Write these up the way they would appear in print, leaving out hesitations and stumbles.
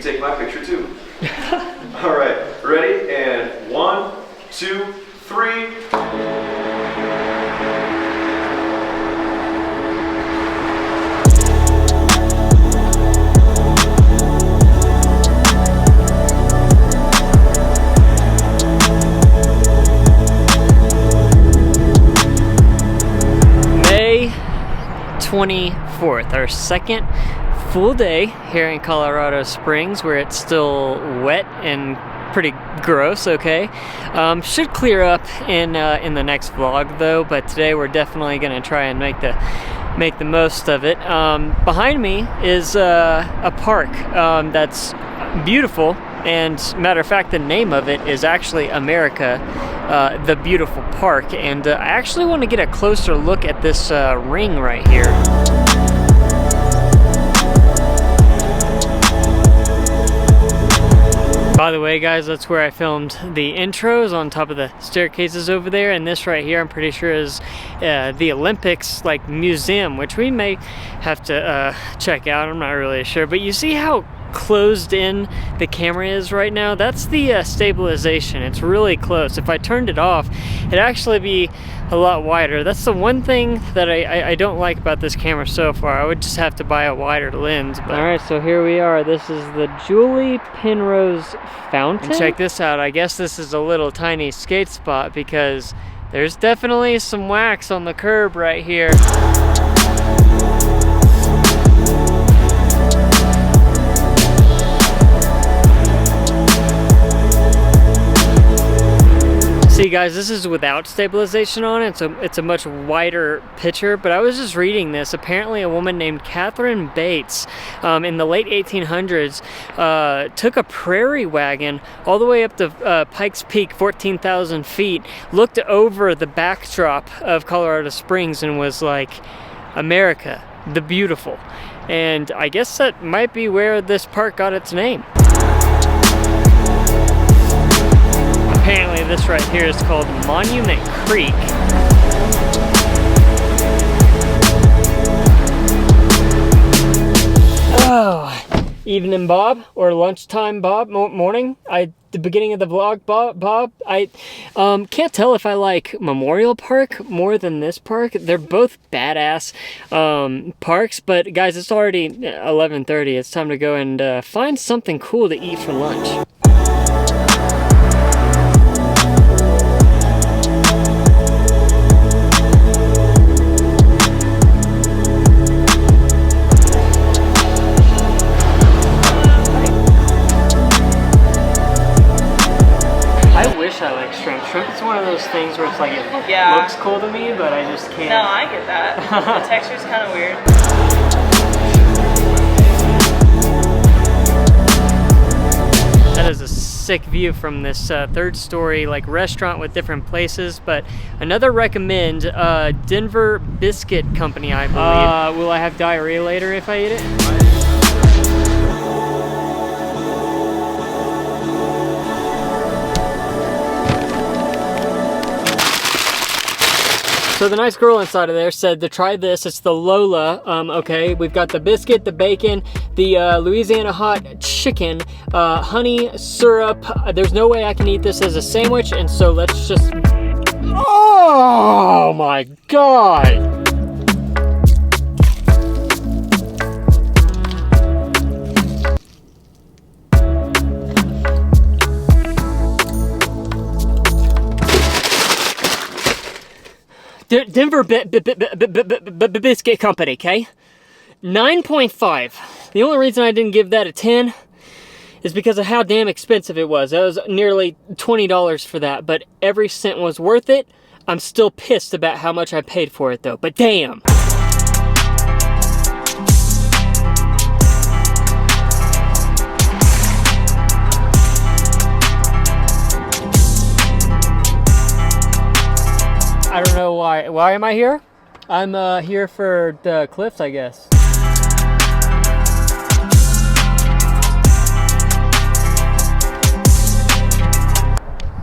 take my picture too. All right, ready? And 1, 2, 3. May 24th, our second full day here in Colorado Springs, where it's still wet and pretty gross. Okay, should clear up in the next vlog though, but today we're definitely gonna try and make the most of it. Behind me is a park that's beautiful, and matter of fact, the name of it is actually America, the Beautiful Park, and I actually want to get a closer look at this ring right here. By the way, guys, that's where I filmed the intros, on top of the staircases over there, and this right here I'm pretty sure is the Olympics museum, which we may have to check out. I'm not really sure, but you see how closed in the camera is right now? That's the stabilization. It's really close. If I turned it off, it'd actually be a lot wider. That's the one thing that I don't like about this camera so far. I would just have to buy a wider lens. But... Alright, so here we are. This is the Julie Penrose Fountain. And check this out. I guess this is a little tiny skate spot because there's definitely some wax on the curb right here. See guys, this is without stabilization on it, so it's a much wider picture, but I was just reading this. Apparently a woman named Catherine Bates in the late 1800s took a prairie wagon all the way up to Pikes Peak, 14,000 feet, looked over the backdrop of Colorado Springs and was like, America, the Beautiful. And I guess that might be where this park got its name. Apparently this right here is called Monument Creek. Oh, evening Bob, or lunchtime Bob, morning. The beginning of the vlog, Bob. I can't tell if I like Memorial Park more than this park. They're both badass parks, but guys, it's already 11:30. It's time to go and find something cool to eat for lunch. I like shrimp. Shrimp is one of those things where it's like it looks cool to me, but I just can't. No, I get that. The texture's kind of weird. That is a sick view from this third story restaurant with different places. But another recommend, Denver Biscuit Company, I believe. Will I have diarrhea later if I eat it? So the nice girl inside of there said to try this. It's the Lola. Okay, we've got the biscuit, the bacon, the Louisiana hot chicken, honey syrup. There's no way I can eat this as a sandwich, and so let's just... Oh my God! Denver Biscuit Company, okay? 9.5. The only reason I didn't give that a 10 is because of how damn expensive it was. That was nearly $20 for that, but every cent was worth it. I'm still pissed about how much I paid for it though, but damn. I don't know why. Why am I here? I'm here for the cliffs, I guess.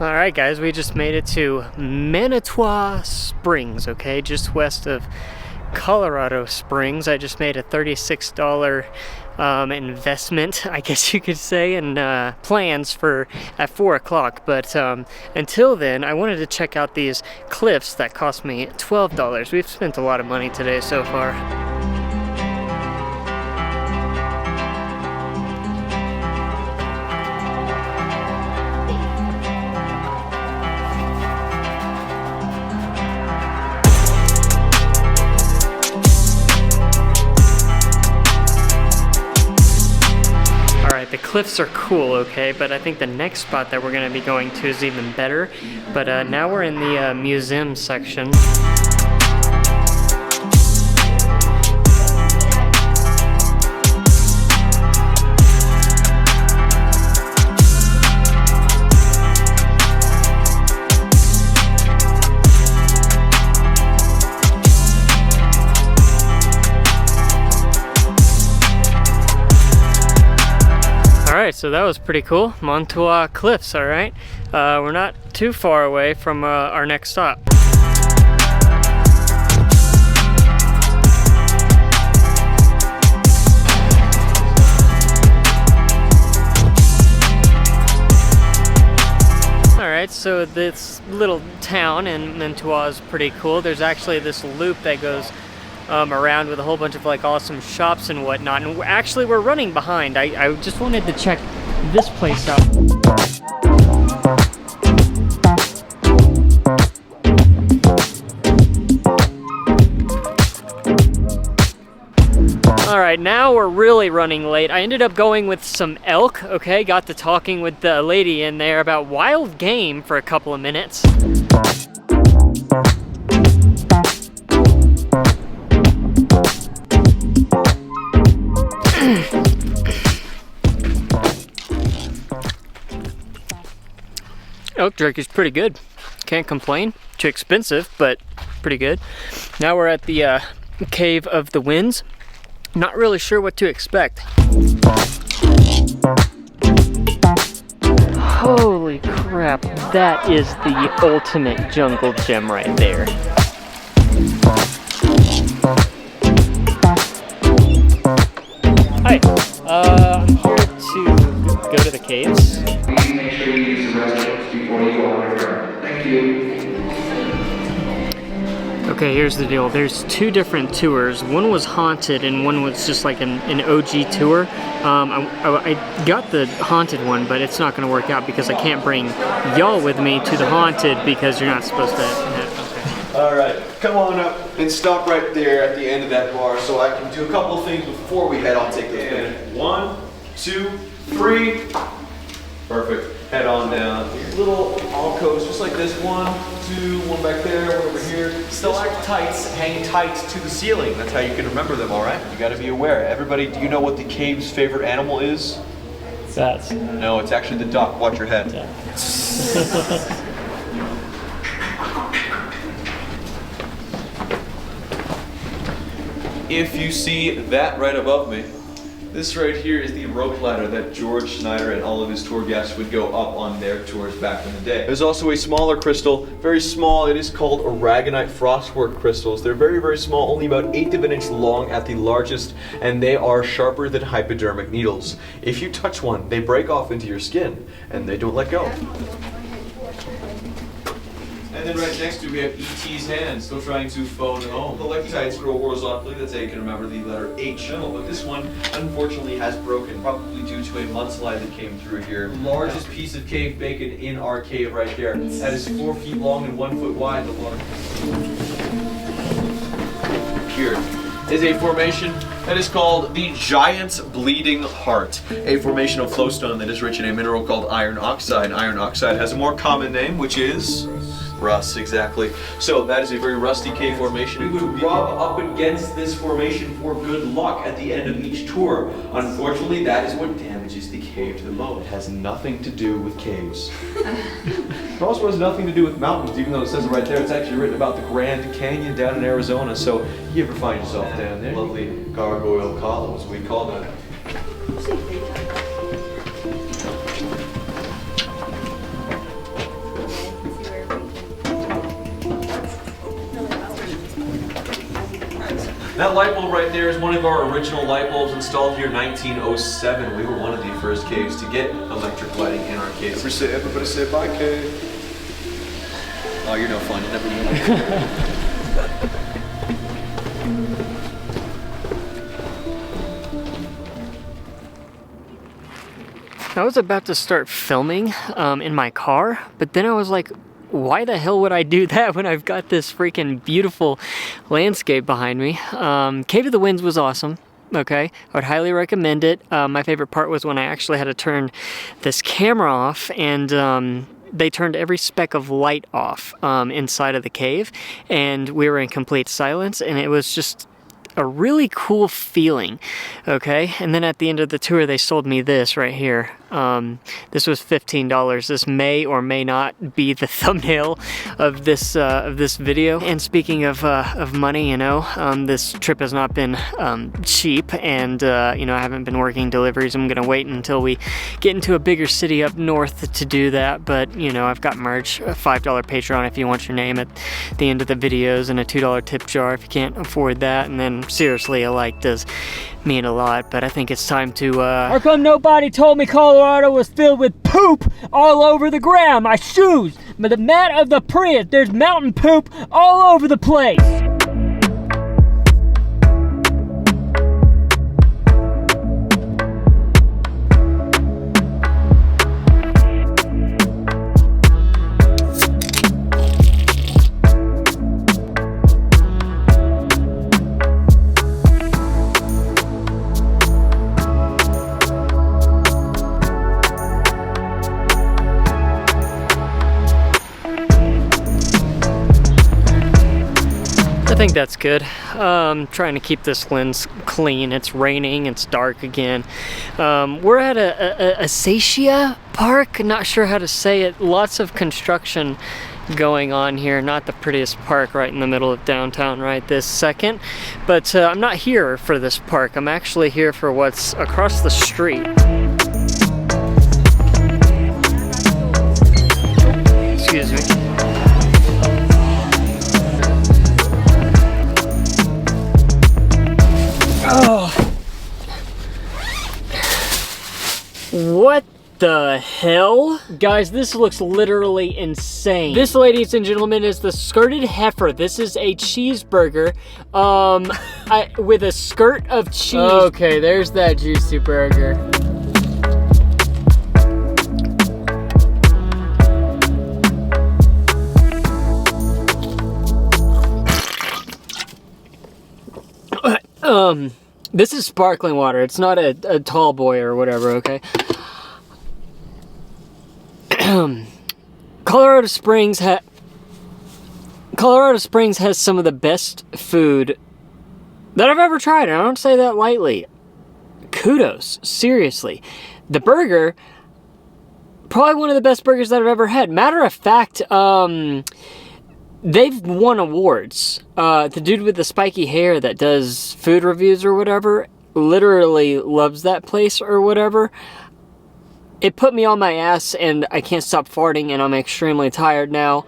Alright guys, we just made it to Manitou Springs, okay? Just west of Colorado Springs. I just made a $36 investment, I guess you could say, and plans for at 4 o'clock. But until then, I wanted to check out these cliffs that cost me $12. We've spent a lot of money today so far. The cliffs are cool, okay, but I think the next spot that we're going to be going to is even better. But now we're in the museum section. Alright, so that was pretty cool. Manitou Cliffs, alright. We're not too far away from our next stop. Alright, so this little town in Manitou is pretty cool. There's actually this loop that goes around with a whole bunch of like awesome shops and whatnot, and actually we're running behind. I just wanted to check this place out. Alright, now we're really running late. I ended up going with some elk, okay? Got to talking with the lady in there about wild game for a couple of minutes. Elk jerky's pretty good. Can't complain. Too expensive, but pretty good. Now we're at the Cave of the Winds. Not really sure what to expect. Holy crap, that is the ultimate jungle gym right there. Hi, I'm here to go to the caves. Please make sure you use the restrooms before you go on your turn. Thank you. Okay, here's the deal. There's two different tours. One was haunted and one was just like an OG tour. I got the haunted one, but it's not going to work out because I can't bring y'all with me to the haunted because you're not supposed to have, okay. All right, come on up and stop right there at the end of that bar so I can do a couple of things before we head on. Take those in. 1, 2, 3. Perfect. Head on down. Little alcoves, just like this. 1, 2, one back there, one over here. Stalactites hang tight to the ceiling. That's how you can remember them, all right? You got to be aware. Everybody, do you know what the cave's favorite animal is? Bats. No, it's actually the duck. Watch your head. Yeah. If you see that right above me, this right here is the rope ladder that George Schneider and all of his tour guests would go up on their tours back in the day. There's also a smaller crystal, very small. It is called aragonite frostwork crystals. They're very, very small, only about 1/8 of an inch long at the largest, and they are sharper than hypodermic needles. If you touch one, they break off into your skin, and they don't let go. And then right next to it, we have E.T.'s hand, still trying to phone home. The left-side scroll horizontally, that's how you can remember the letter H. But this one, unfortunately, has broken, probably due to a mudslide that came through here. Largest piece of cave bacon in our cave right there. That is 4 feet long and 1 foot wide. The water here is a formation that is called the Giant's Bleeding Heart, a formation of flowstone that is rich in a mineral called iron oxide. Iron oxide has a more common name, which is rust, exactly. So that is a very rusty cave formation. We would rub up against this formation for good luck at the end of each tour. Unfortunately, that is what damages the cave the most. It has nothing to do with caves. It also has nothing to do with mountains, even though it says it right there. It's actually written about the Grand Canyon down in Arizona. So if you ever find yourself down there, lovely gargoyle columns, we call them. That light bulb right there is one of our original light bulbs installed here in 1907. We were one of the first caves to get electric lighting in our caves. Everybody say bye, cave. Oh, you're no fun. You never knew. I was about to start filming in my car, but then I was like, why the hell would I do that when I've got this freaking beautiful landscape behind me? Cave of the Winds was awesome. Okay, I would highly recommend it. My favorite part was when I actually had to turn this camera off, and they turned every speck of light off inside of the cave, and we were in complete silence, and it was just a really cool feeling. Okay, and then at the end of the tour they sold me this right here. This was $15. This may or may not be the thumbnail of this video. And speaking of money, you know, this trip has not been cheap, and you know, I haven't been working deliveries. I'm gonna wait until we get into a bigger city up north to do that. But you know, I've got merch, a $5 Patreon if you want your name at the end of the videos, and a $2 tip jar if you can't afford that. And then seriously, a like does mean a lot. But I think it's time to How come nobody told me Colorado was filled with poop all over the ground? My shoes, the mat of the Prius, there's mountain poop all over the place. I think that's good. Trying to keep this lens clean. It's raining, it's dark again. We're at a Acacia Park, not sure how to say it. Lots of construction going on here. Not the prettiest park right in the middle of downtown right this second. But I'm not here for this park. I'm actually here for what's across the street. Excuse me. Oh. What the hell? Guys, this looks literally insane. This, ladies and gentlemen, is the skirted heifer. This is a cheeseburger with a skirt of cheese. Okay, there's that juicy burger. This is sparkling water. It's not a tall boy or whatever, okay? Colorado Springs has some of the best food that I've ever tried, and I don't say that lightly. Kudos, seriously. The burger, probably one of the best burgers that I've ever had. Matter of fact, they've won awards. The dude with the spiky hair that does food reviews or whatever literally loves that place or whatever. It put me on my ass, and I can't stop farting, and I'm extremely tired now.